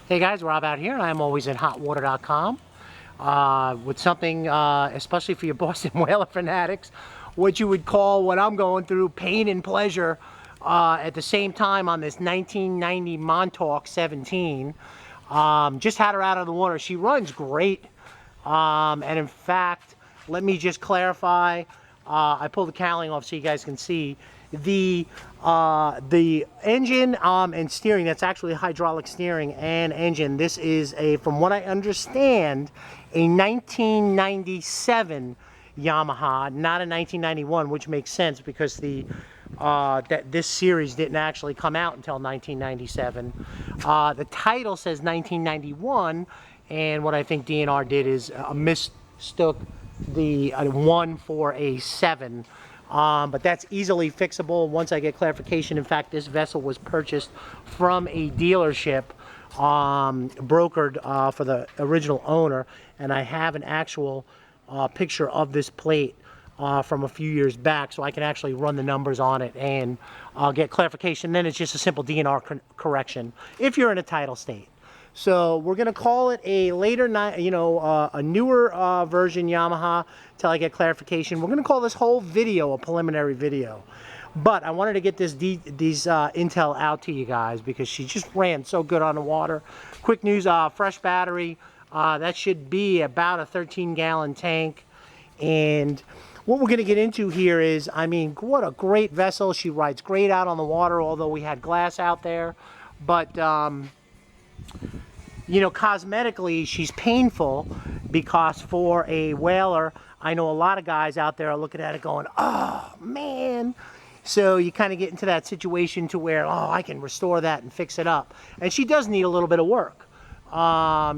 Hey guys, Rob out here. ImAlwaysInHotWater.com with something, especially for your Boston Whaler fanatics, what you would call what I'm going through, pain and pleasure at the same time on this 1990 Montauk 17. Just had her out of the water. She runs great, and in fact, let me just clarify. I pulled the cowling off so you guys can see the engine and steering. That's actually hydraulic steering and engine. This is from what I understand, a 1997 Yamaha, not a 1991, which makes sense because this series didn't actually come out until 1997. The title says 1991, and what I think DNR did is mistook the 1 for a 7. But that's easily fixable once I get clarification. In fact, this vessel was purchased from a dealership, brokered for the original owner, and I have an actual picture of this plate from a few years back, so I can actually run the numbers on it and get clarification. Then it's just a simple DNR correction if you're in a title state. So we're going to call it a later, a newer version Yamaha till I get clarification. We're going to call this whole video a preliminary video. But I wanted to get these intel out to you guys because she just ran so good on the water. Quick news, fresh battery. That should be about a 13-gallon tank. And what we're going to get into here is, I mean, what a great vessel. She rides great out on the water, although we had glass out there. But you know, cosmetically, she's painful because for a whaler, I know a lot of guys out there are looking at it going, oh, man. So you kind of get into that situation to where, oh, I can restore that and fix it up. And she does need a little bit of work.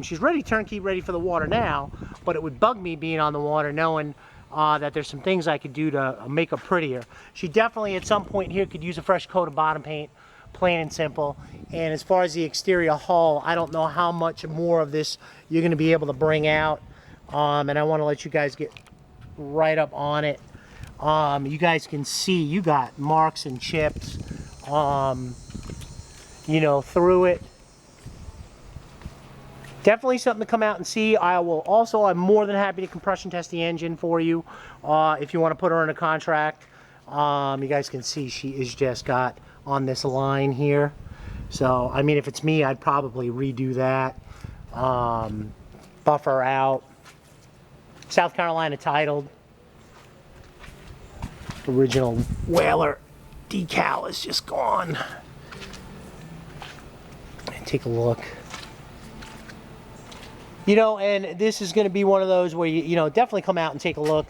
She's ready, turnkey, ready for the water now, but it would bug me being on the water knowing that there's some things I could do to make her prettier. She definitely, at some point here, could use a fresh coat of bottom paint. Plain and simple. And as far as the exterior hull, I don't know how much more of this you're going to be able to bring out, and I want to let you guys get right up on it. You guys can see you got marks and chips, you know, through it. Definitely something to come out and see. I'm more than happy to compression test the engine for you if you want to put her in a contract. You guys can see she is just got on this line here. So, I mean, if it's me, I'd probably redo that. Buffer out. South Carolina titled. Original Whaler decal is just gone. Take a look. You know, and this is going to be one of those where you know, definitely come out and take a look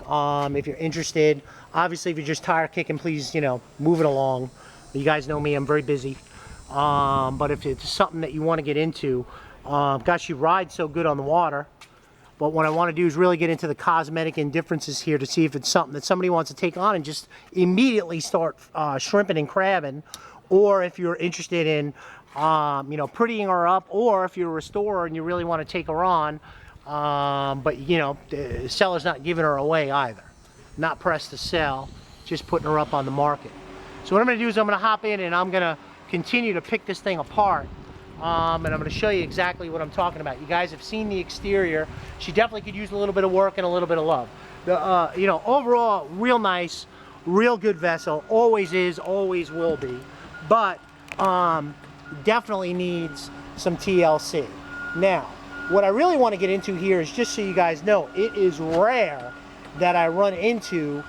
if you're interested. Obviously, if you're just tire kicking, please, you know, move it along. You guys know me, I'm very busy. But if it's something that you want to get into, gosh, you ride so good on the water. But what I want to do is really get into the cosmetic indifferences here to see if it's something that somebody wants to take on and just immediately start shrimping and crabbing, or if you're interested in, you know, prettying her up, or if you're a restorer and you really want to take her on, but you know, the seller's not giving her away either. Not pressed to sell, just putting her up on the market. So what I'm going to do is I'm going to hop in and I'm going to continue to pick this thing apart. And I'm going to show you exactly what I'm talking about. You guys have seen the exterior. She definitely could use a little bit of work and a little bit of love. You know, overall, real nice, real good vessel. Always is, always will be. But definitely needs some TLC. Now, what I really want to get into here is just so you guys know, it is rare that I run into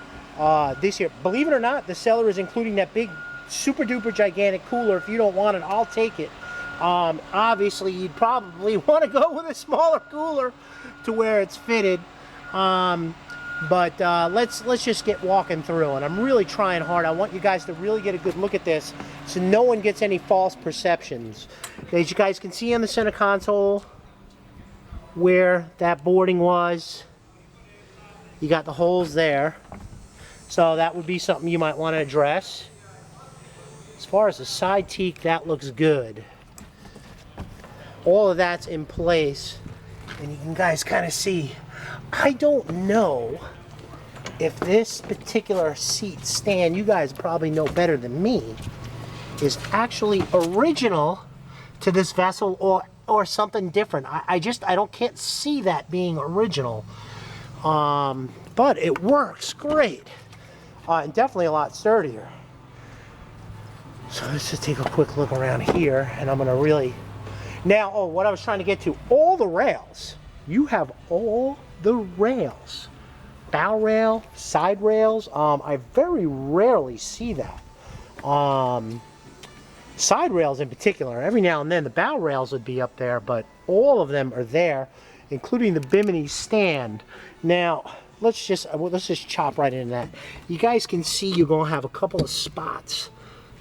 this here. Believe it or not, the seller is including that big super duper gigantic cooler. If you don't want it, I'll take it. Obviously you'd probably want to go with a smaller cooler to where it's fitted, but let's just get walking through, and I'm really trying hard. I want you guys to really get a good look at this so no one gets any false perceptions. As you guys can see on the center console where that boarding was, you got the holes there. So that would be something you might want to address. As far as the side teak, that looks good. All of that's in place. And you can guys kind of see, I don't know if this particular seat stand, you guys probably know better than me, is actually original to this vessel or something different. I can't see that being original. But it works great. And definitely a lot sturdier. So let's just take a quick look around here, and I'm going to really... Now, oh, what I was trying to get to, all the rails. You have all the rails. Bow rail, side rails. I very rarely see that. Side rails in particular. Every now and then the bow rails would be up there, but all of them are there, including the bimini stand. Now, let's just chop right into that. You guys can see you're going to have a couple of spots.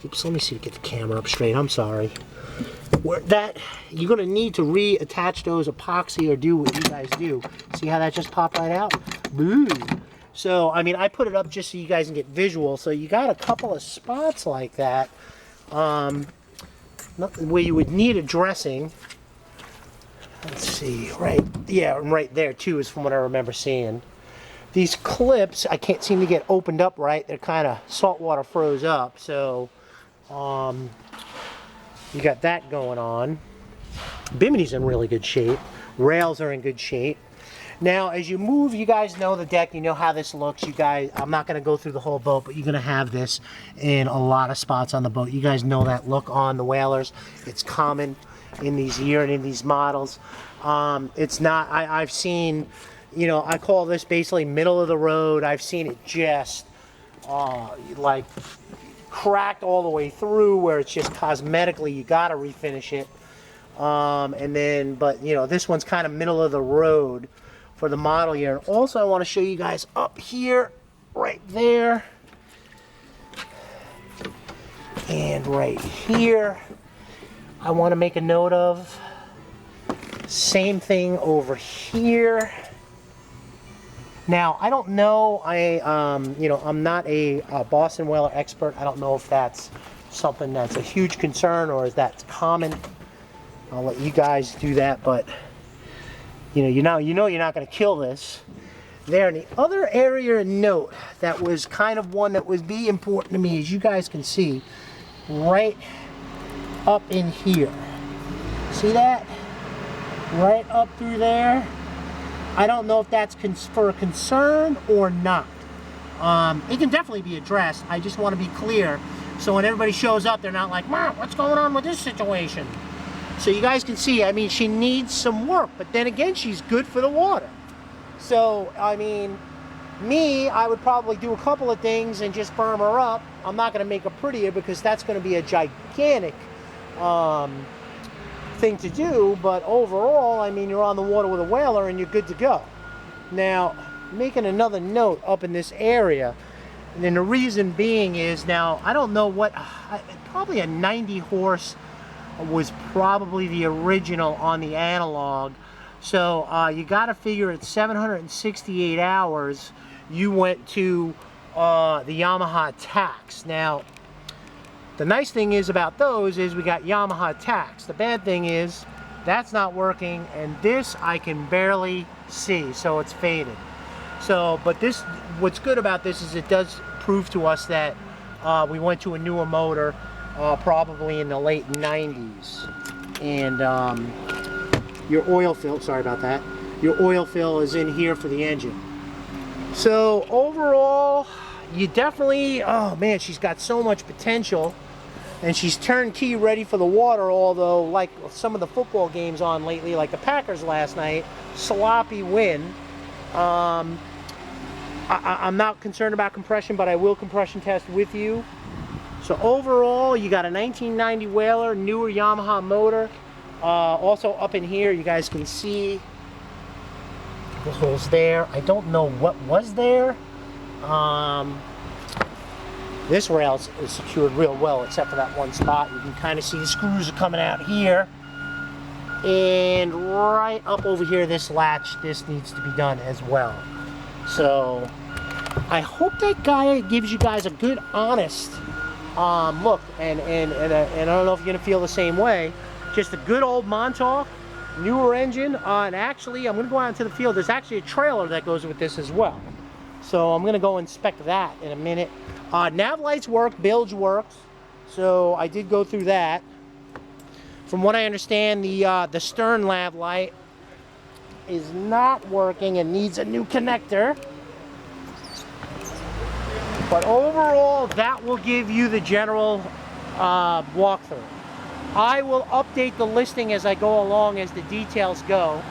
Oops, let me see to get the camera up straight. I'm sorry. Where that you're going to need to reattach those epoxy or do what you guys do. See how that just popped right out? Boo. So, I mean, I put it up just so you guys can get visual. So you got a couple of spots like that where you would need a dressing. Let's see, right, yeah, right there too is from what I remember seeing. These clips, I can't seem to get opened up right. They're kind of saltwater froze up, so you got that going on. Bimini's in really good shape. Rails are in good shape. Now, as you move, you guys know the deck. You know how this looks. You guys, I'm not going to go through the whole boat, but you're going to have this in a lot of spots on the boat. You guys know that look on the whalers. It's common in these year and in these models. It's not, I've seen, you know, I call this basically middle of the road. I've seen it just like cracked all the way through where it's just cosmetically you got to refinish it. And then, but you know, this one's kind of middle of the road for the model year. And also I want to show you guys up here, right there, and right here. I want to make a note of. Same thing over here. Now, I don't know, you know, I'm not a Boston whaler expert. I don't know if that's something that's a huge concern or is that common. I'll let you guys do that, but you know you're not going to kill this. There, and the other area to note that was kind of one that would be important to me, as you guys can see, right up in here. See that? Right up through there. I don't know if that's for a concern or not. It can definitely be addressed. I just want to be clear so when everybody shows up, they're not like, "Mom, what's going on with this situation?" So you guys can see, I mean, she needs some work, but then again, she's good for the water. So, I mean, I would probably do a couple of things and just firm her up. I'm not going to make her prettier because that's going to be a gigantic thing to do, but overall, I mean, you're on the water with a whaler and you're good to go. Now, making another note up in this area, and then the reason being is, now, I don't know what, probably a 90 horse was probably the original on the analog. So you got to figure at 768 hours, you went to the Yamaha Tax. Now, the nice thing is about those is we got Yamaha Tax. The bad thing is that's not working, and this I can barely see, so it's faded. So, but this, what's good about this is it does prove to us that we went to a newer motor, probably in the late 90s. And your oil fill, sorry about that, your oil fill is in here for the engine. So overall, you definitely, oh man, she's got so much potential. And she's turnkey ready for the water, although like some of the football games on lately, like the Packers last night, sloppy win. I'm not concerned about compression, but I will compression test with you. So overall, you got a 1990 Whaler, newer Yamaha motor. Also up in here, you guys can see the holes there. I don't know what was there. This rail is secured real well, except for that one spot. You can kind of see the screws are coming out here. And right up over here, this latch, this needs to be done as well. So I hope that guy gives you guys a good, honest look. And I don't know if you're gonna feel the same way. Just a good old Montauk, newer engine. And actually, I'm gonna go out into the field. There's actually a trailer that goes with this as well. So I'm gonna go inspect that in a minute. Nav lights work, bilge works. So I did go through that. From what I understand, the stern lav light is not working and needs a new connector. But overall, that will give you the general walkthrough. I will update the listing as I go along, as the details go.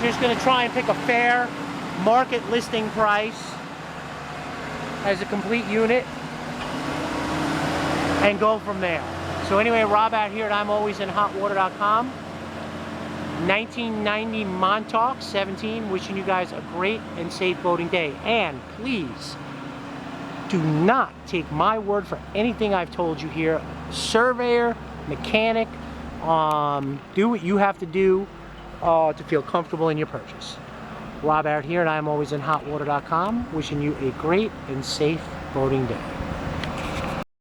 Just going to try and pick a fair market listing price as a complete unit and go from there. So anyway, Rob out here at ImAlwaysInHotWater.com. 1990 Montauk 17, wishing you guys a great and safe boating day. And please do not take my word for anything I've told you here. Surveyor, mechanic, do what you have to do to feel comfortable in your purchase. Rob out here at ImAlwaysInHotWater.com, wishing you a great and safe boating day.